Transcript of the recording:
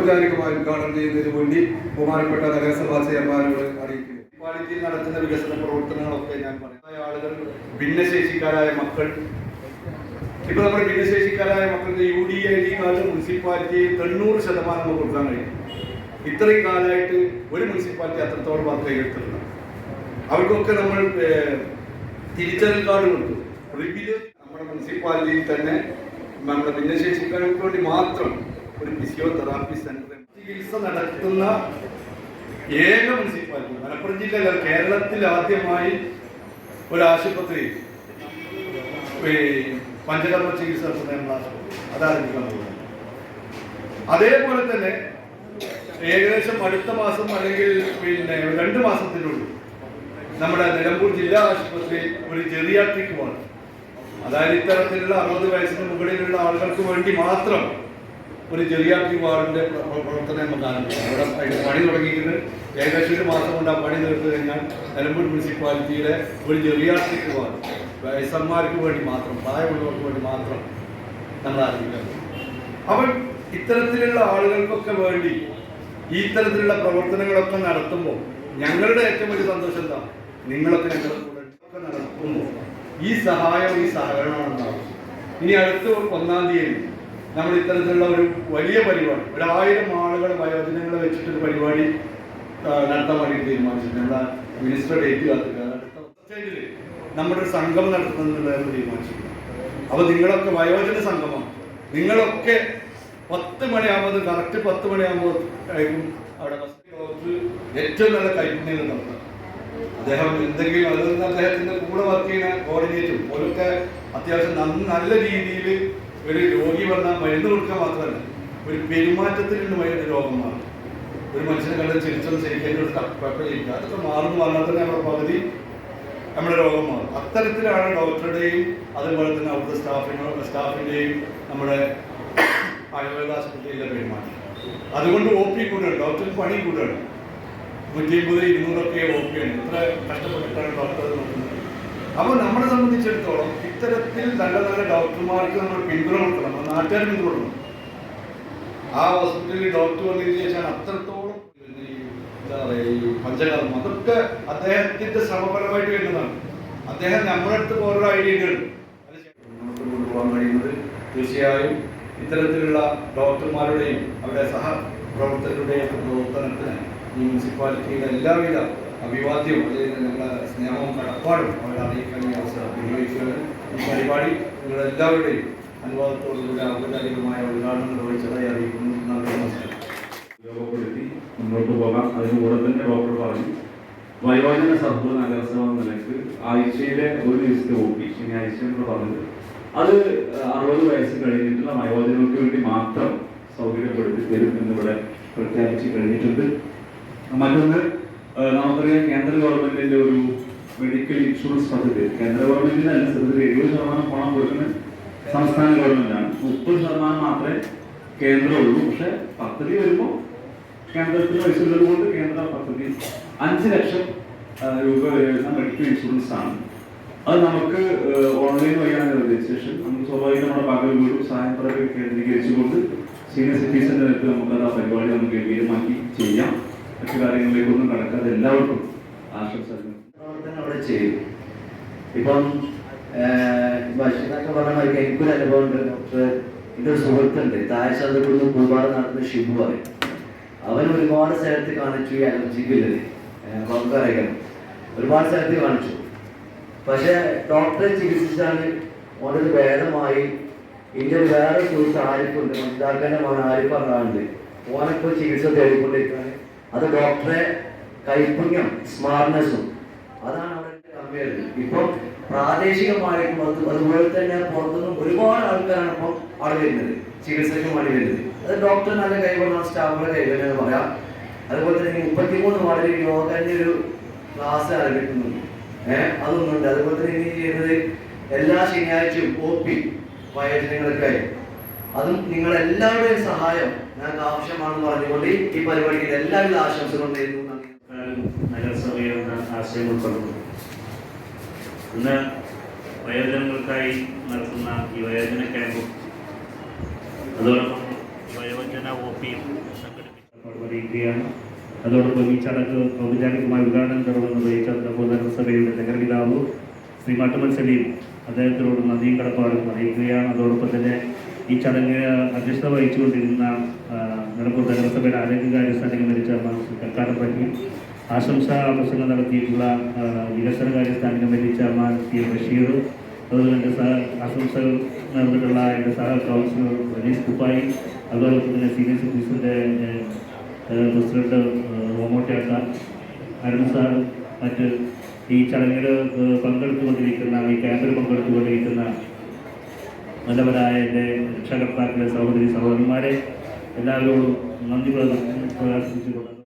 ഔപചാരികമായി ഉദ്ഘാടനം ചെയ്യുന്നതിന് വേണ്ടി ബഹുമാനപ്പെട്ട നഗരസഭാ ചെയർമാനോട് അറിയിക്കുന്നു. മുനിസിപ്പാലിറ്റിയിൽ നടത്തുന്ന വികസന പ്രവർത്തനങ്ങളൊക്കെ ഞാൻ പറയുന്ന ആളുകൾ ഭിന്നശേഷിക്കാരായ മക്കൾ, ഇപ്പൊ നമ്മുടെ ഭിന്നശേഷിക്കാരായ മക്കൾക്ക് UDID കാർഡ് മുനിസിപ്പാലിറ്റിയിൽ 90% കൊടുക്കാൻ കഴിയും. ഇത്രയും കാലമായിട്ട് ഒരു മുനിസിപ്പാലിറ്റി അത്രത്തോളം മാത്രമേ എടുത്തിട്ടുള്ളൂ. അവർക്കൊക്കെ നമ്മൾ തിരിച്ചറിയൽ കാർഡ് കൊടുത്തു. നമ്മുടെ മുനിസിപ്പാലിറ്റിയിൽ തന്നെ നമ്മുടെ ഭിന്നശേഷിക്കാർക്ക് വേണ്ടി മാത്രം ഒരു ഫിസിയോതെറാപ്പി സെന്റർ ചികിത്സ നടത്തുന്ന ഏക മുനിസിപ്പാലിറ്റി മലപ്പുറം ജില്ലയിലെ കേരളത്തിൽ ആദ്യമായി ഒരു ആശുപത്രി പഞ്ചകർമ്മ ചികിത്സ നടത്തുന്ന അതാരംഭിക്കാൻ പോകുന്നത്. അതേപോലെ തന്നെ ഏകദേശം അടുത്ത മാസം അല്ലെങ്കിൽ 2 മാസത്തിനുള്ളിൽ നമ്മുടെ നിലമ്പൂർ ജില്ലാ ആശുപത്രിയിൽ ഒരു ജെറിയാട്രിക് വാർഡ്, അതായത് ഇത്തരത്തിലുള്ള 60 വയസ്സിന് മുകളിലുള്ള ആളുകൾക്ക് വേണ്ടി മാത്രം ഒരു ജെറിയാട്രിക് വാർഡിന്റെ പ്രവർത്തനം നമുക്ക് ആരംഭിക്കാം. അവിടെ അതിന്റെ പണി തുടങ്ങിയിട്ട് ഏകദേശം 1 മാസം കൊണ്ട് ആ പണി തീർത്ത് കഴിഞ്ഞാൽ നിലമ്പൂർ മുനിസിപ്പാലിറ്റിയിലെ ഒരു ജെറിയാട്രിക് വാർഡ് വയസ്സന്മാർക്ക് വേണ്ടി മാത്രം, പ്രായമുള്ളവർക്ക് വേണ്ടി മാത്രം നമ്മൾ ആരംഭിക്കാം. അവൻ ഇത്തരത്തിലുള്ള ആളുകൾക്കൊക്കെ വേണ്ടി ഈ ഇത്തരത്തിലുള്ള പ്രവർത്തനങ്ങളൊക്കെ നടത്തുമ്പോൾ ഞങ്ങളുടെ ഏറ്റവും വലിയ സന്തോഷം എന്താ, നിങ്ങളൊക്കെ ഞങ്ങളുടെ കൂടെ നടത്തുമ്പോൾ ഈ സഹായം, ഈ സഹകരണം ഉണ്ടാവും. ഇനി അടുത്ത 1-ാം തീയതി നമ്മൾ ഇത്തരത്തിലുള്ള ഒരു വലിയ പരിപാടി, 1000 ആളുകൾ വയോജനങ്ങളെ വെച്ചിട്ടൊരു പരിപാടി നടത്താൻ വേണ്ടി തീരുമാനിച്ചിട്ടുണ്ട്. നമ്മുടെ മിനിസ്റ്റർ ഡേറ്റ് കാത്തുക നമ്മുടെ ഒരു സംഗമം നടത്തുന്നതെന്ന് തീരുമാനിച്ചിട്ടുണ്ട്. അപ്പൊ നിങ്ങളൊക്കെ വയോജന സംഗമം, നിങ്ങളൊക്കെ 10 മണിയാകുമ്പോൾ കറക്റ്റ് 10 മണിയാകുമ്പോൾ അവിടെ ഏറ്റവും നല്ല കൈപ്പുണ്യം നടത്തുക. അദ്ദേഹം എന്തെങ്കിലും അതിൽ നിന്ന് അദ്ദേഹത്തിന്റെ കൂടെ വർക്ക് ചെയ്യുന്ന കോർഡിനേറ്ററും ഓരൊക്കെ അത്യാവശ്യം നല്ല രീതിയിൽ ഒരു രോഗി വന്നാൽ മരുന്ന് കൊടുക്കാൻ മാത്രമല്ല, ഒരു പെരുമാറ്റത്തിലുള്ള മരുന്ന് രോഗം മാറും. ഒരു മനുഷ്യനെ കണ്ട് ചിരിച്ചൊന്നും ശരിക്കും ഒരു കുഴപ്പമില്ല, അതൊക്കെ മാറുന്നു പറഞ്ഞാൽ തന്നെ നമ്മുടെ പകുതി നമ്മുടെ രോഗം മാറും. അത്തരത്തിലാണ് ഡോക്ടറുടെയും അതുപോലെ തന്നെ അവിടുത്തെ സ്റ്റാഫിന്റെയും നമ്മുടെ ആയുർവേദ ആശുപത്രിയിലെ പെരുമാറ്റം. അതുകൊണ്ട് OP കൂടുകയാണ്, ഡോക്ടർക്ക് പണി കൂടുകയാണ്. 150-200 OP ആണ്. ഇത്ര കഷ്ടപ്പെട്ടിട്ടാണ് ഡോക്ടർ നോക്കുന്നത്. അപ്പോൾ നമ്മളെ സംബന്ധിച്ചിടത്തോളം ഇത്തരത്തിൽ നല്ല നല്ല ഡോക്ടർമാർക്ക് നമ്മൾ പിന്തുണ കൊടുക്കണം, നമ്മൾ നാട്ടുകാർ പിന്തുണ കൊടുക്കണം. ആ ഹോസ്പിറ്റലിൽ ഡോക്ടർ വന്നതിന് ശേഷമാണ് അത്രത്തോളം എന്താ പറയുക ഈ പഞ്ചകർമ്മം അതൊക്കെ അദ്ദേഹത്തിന്റെ ശ്രമപരമായിട്ട് വരുന്നതാണ്. അദ്ദേഹം നമ്മുടെ അടുത്ത് ഓരോ ഐഡിയകൾ മുന്നോട്ട് കൊണ്ടുപോകാൻ കഴിയുന്നത് തീർച്ചയായും ഇത്തരത്തിലുള്ള ഡോക്ടർമാരുടെയും അവരുടെ സഹപ്രവർത്തകരുടെയും പ്രവർത്തനത്തിന് ഈ മുനിസിപ്പാലിറ്റിയുടെ എല്ലാവിധ അഭിവാദ്യവും അല്ലെങ്കിൽ ഞങ്ങളുടെ സ്നേഹവും കടപ്പാടും അവരെ അറിയിക്കാൻ ഈ അവസരം വിനിയോഗിക്കുകയാണ്. ഈ പരിപാടി നിങ്ങളെല്ലാവരുടെയും അനുവാദത്തോടുകൂടി ഔപചാരികമായ ഉദ്ഘാടനം നിർവഹിച്ചതായി അറിയിക്കുന്നു. ഉപയോഗപ്പെടുത്തി മുന്നോട്ട് പോകാം. അതിനുകൂടെ തന്നെ ഡോക്ടർ പറഞ്ഞു വയോജന സദ്ഗുണ നഗരസഭ നിലയ്ക്ക് ആഴ്ചയിലെ ഒരു ദിവസത്തെ OP ശനിയാഴ്ച എന്ന് പറഞ്ഞത് അത് 60 വയസ്സ് കഴിഞ്ഞിട്ടുള്ള വയോജനങ്ങൾക്ക് വേണ്ടി മാത്രം സൗകര്യപ്പെടുത്തി തരും എന്നിവിടെ പ്രഖ്യാപിച്ച് കഴിഞ്ഞിട്ടുണ്ട്. മറ്റൊന്ന്, നമുക്കറിയാം കേന്ദ്ര ഗവൺമെന്റിന്റെ ഒരു മെഡിക്കൽ ഇൻഷുറൻസ് പദ്ധതി കേന്ദ്ര ഗവൺമെന്റിന് അനുസരിച്ച് 70% പണം കൊടുക്കുന്നത് സംസ്ഥാന ഗവൺമെന്റാണ്. 30% മാത്രമേ കേന്ദ്രമുള്ളൂ. പക്ഷെ പദ്ധതി വരുമ്പോൾ കേന്ദ്രത്തിന് പൈസ ഉള്ളത് കൊണ്ട് കേന്ദ്ര പദ്ധതി 5 ലക്ഷം രൂപ വരുന്ന മെഡിക്കൽ ഇൻഷുറൻസ് ആണ്. അത് നമുക്ക് ഓൺലൈൻ വഴിയാണ് രജിസ്ട്രേഷൻ. നമുക്ക് സ്വാഭാവികം നമ്മുടെ പകൽ വീടും സായന്ത്രമൊക്കെ കേന്ദ്രീകരിച്ചുകൊണ്ട് സീനിയർ സിറ്റിസന്റെ നേരത്തെ നമുക്കത് ആ പരിപാടി നമുക്ക് ഗംഭീരമാക്കി ചെയ്യാം. മറ്റു കാര്യങ്ങളിലേക്കൊന്നും കടക്കാതെ എല്ലാവർക്കും ആശംസ അവിടെ ചെയ്യും. ഇപ്പം ഭക്ഷണമൊക്കെ പറഞ്ഞ മാതിരി എനിക്കൊരു അനുഭവം ഉണ്ട്. ഡോക്ടർ എൻ്റെ ഒരു സുഹൃത്തുണ്ട്, താഴ്ചകുന്ന് പൂമ്പാട് നടത്തുന്ന ഷിബു പറയും. അവൻ ഒരുപാട് സ്ഥലത്ത് കാണിച്ചു ഈ അലർജിക്കുള്ളത്, നമുക്കറിയാം ഒരുപാട് സ്ഥലത്ത് കാണിച്ചു. പക്ഷെ ഡോക്ടറെ ചികിത്സിച്ചാണ് ഓനൊരു ഭേദമായി. ഇതിൻ്റെ വേറെ സുഹൃത്ത് ആരിഫുണ്ട്, മനസ്സിലാക്കേണ്ട മോൻ ആരിഫ് പറഞ്ഞാണ്ട് ഓനപ്പോൾ ചികിത്സ തേടിക്കൊണ്ടിരിക്കുകയാണ്. അത് ഡോക്ടറെ കൈപുണ്യം സ്മാർട്ട്നെസ്സും അതാണ് അവിടെ കമ്മി വരുന്നത്. ഇപ്പം പ്രാദേശികമായിട്ടും അതുപോലെ തന്നെ പുറത്തുനിന്നും ഒരുപാട് ആൾക്കാരാണ് ഇപ്പം അവിടെ വരുന്നത്, ചികിത്സയ്ക്ക് വേണ്ടി വരുന്നത്. അത് ഡോക്ടർ നല്ല കൈകൊണ്ടാണ്, സ്റ്റാഫുകളുടെ കൈകൊണ്ടെന്ന് പറയാം. അതുപോലെ തന്നെ 33 വാർഡിൽ യോഗന്റെ ഒരു ക്ലാസ് ആരംഭിക്കുന്നുണ്ട്. അതൊന്നുണ്ട്. അതുപോലെ തന്നെ ഇനി ചെയ്യുന്നത് എല്ലാ ശനിയാഴ്ചയും OP വയോജനങ്ങൾക്കായി. അതും നിങ്ങളെല്ലാവരുടെയും സഹായം ഞങ്ങൾക്ക് ആവശ്യമാണെന്ന് പറഞ്ഞുകൊണ്ട് ഈ പരിപാടിക്ക് എല്ലാവിധ ആശംസകളും നേരുന്നു. നഗരസഭയുടെ ആശയം ഉൾപ്പെടുന്നു. ഇന്ന് വയോജനങ്ങൾക്കായി നടത്തുന്ന ഈ വയോജന ക്യാമ്പും അതോടൊപ്പം വയോജന OP സംഘടിപ്പിച്ചു. അവിടെ അറിയിക്കുകയാണ്. അതോടൊപ്പം ഈ ചടങ്ങ് ഔപചാരികമായി ഉദ്ഘാടനം തുടങ്ങുന്നത് ഈ ചന്ദ്രപൂർ നഗരസഭയുടെ നഗരപിതാവ് ശ്രീ മാട്ടുമൽ സലീം അദ്ദേഹത്തിനോട് നന്ദിയും കടപ്പാടും അറിയിക്കുകയാണ്. അതോടൊപ്പം തന്നെ ഈ ചടങ്ങിന് അധ്യക്ഷത വഹിച്ചുകൊണ്ടിരുന്ന നിലമ്പൂർ നഗരസഭയുടെ ആരോഗ്യകാര്യ standing committee chairman Shri Kakkadam Rahim, ആശംസാ പ്രസംഗം നടത്തിയിട്ടുള്ള വികസനകാര്യ standing committee chairman P Basheer, അതുപോലെ എൻ്റെ ആശംസകൾ നേർന്നിട്ടുള്ള എൻ്റെ കൗൺസിലർ രനീഷ് കുപ്പായി, അതോടൊപ്പം തന്നെ സീനിയർ സിറ്റിസൻ്റെ പ്രസിഡന്റ് ഓമോട്ടിയാക്ക, അരുൺ സാർ, മറ്റ് ഈ ചടങ്ങിൽ പങ്കെടുത്തുകൊണ്ടിരിക്കുന്ന ഈ ക്യാമ്പിൽ പങ്കെടുത്തുകൊണ്ടിരിക്കുന്ന നല്ലവരായ എൻ്റെ രക്ഷാകർത്താക്കളെ, സഹോദരി സഹോദരന്മാരെ എല്ലാവരോടും നന്ദി പ്രകടിപ്പിച്ചുകൊണ്ട്